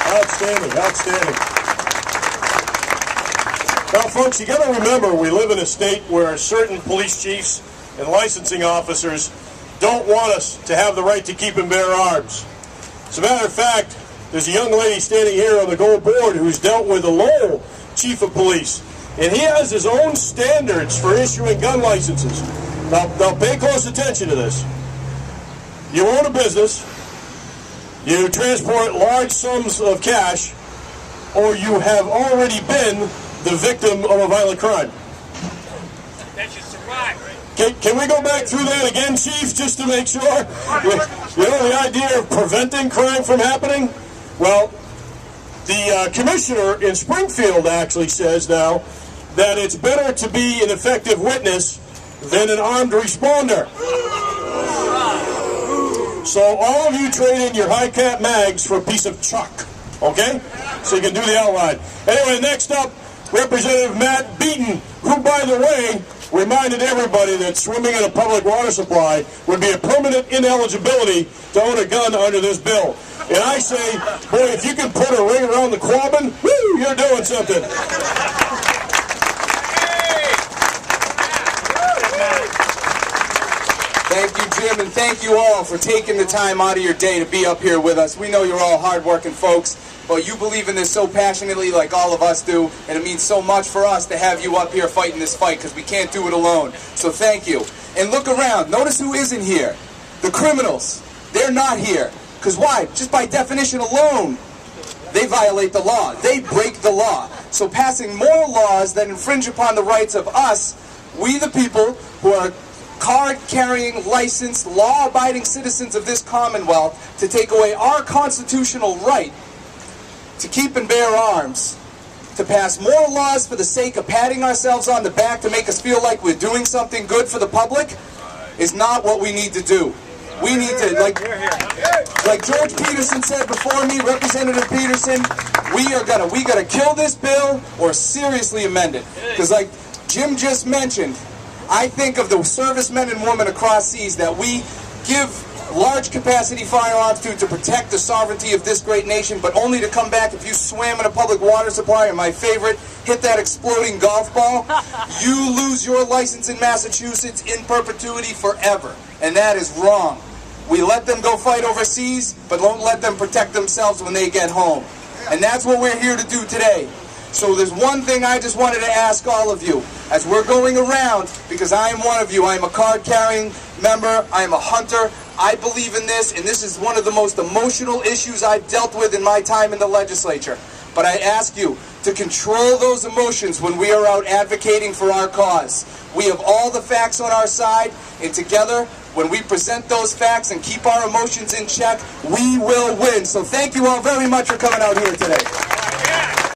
Outstanding, outstanding. Now, folks, you got to remember, we live in a state where certain police chiefs and licensing officers don't want us to have the right to keep and bear arms. As a matter of fact, there's a young lady standing here on the gold board who's dealt with a Lowell chief of police, and he has his own standards for issuing gun licenses. Now, pay close attention to this. You own a business, you transport large sums of cash, or you have already been the victim of a violent crime. That should survive, right? Can we go back through that again, Chief, just to make sure? You know, the idea of preventing crime from happening? Well, the commissioner in Springfield actually says now that it's better to be an effective witness than an armed responder. So all of you trade in your high-cap mags for a piece of chalk, okay? So you can do the outline. Anyway, next up, Representative Matt Beaton, who, by the way, reminded everybody that swimming in a public water supply would be a permanent ineligibility to own a gun under this bill. And I say, boy, if you can put a ring around the quabbin, woo, you're doing something. Thank you, Jim, and thank you all for taking the time out of your day to be up here with us. We know you're all hardworking folks, but you believe in this so passionately like all of us do, and it means so much for us to have you up here fighting this fight because we can't do it alone. So thank you. And look around. Notice who isn't here. The criminals. They're not here. Because why? Just by definition alone, they violate the law. They break the law. So passing more laws that infringe upon the rights of us, we the people who are card-carrying, licensed, law-abiding citizens of this Commonwealth, to take away our constitutional right to keep and bear arms, to pass more laws for the sake of patting ourselves on the back to make us feel like we're doing something good for the public, is not what we need to do. We need to, like George Peterson said before me, Representative Peterson, we gotta kill this bill or seriously amend it. Because like Jim just mentioned, I think of the servicemen and women across seas that we give large capacity firearms to protect the sovereignty of this great nation, but only to come back if you swam in a public water supply, or my favorite, hit that exploding golf ball, you lose your license in Massachusetts in perpetuity forever. And that is wrong. We let them go fight overseas, but don't let them protect themselves when they get home. And that's what we're here to do today. So there's one thing I just wanted to ask all of you. As we're going around, because I am one of you, I am a card-carrying member, I am a hunter, I believe in this, and this is one of the most emotional issues I've dealt with in my time in the legislature. But I ask you to control those emotions when we are out advocating for our cause. We have all the facts on our side, and together, when we present those facts and keep our emotions in check, we will win. So thank you all very much for coming out here today.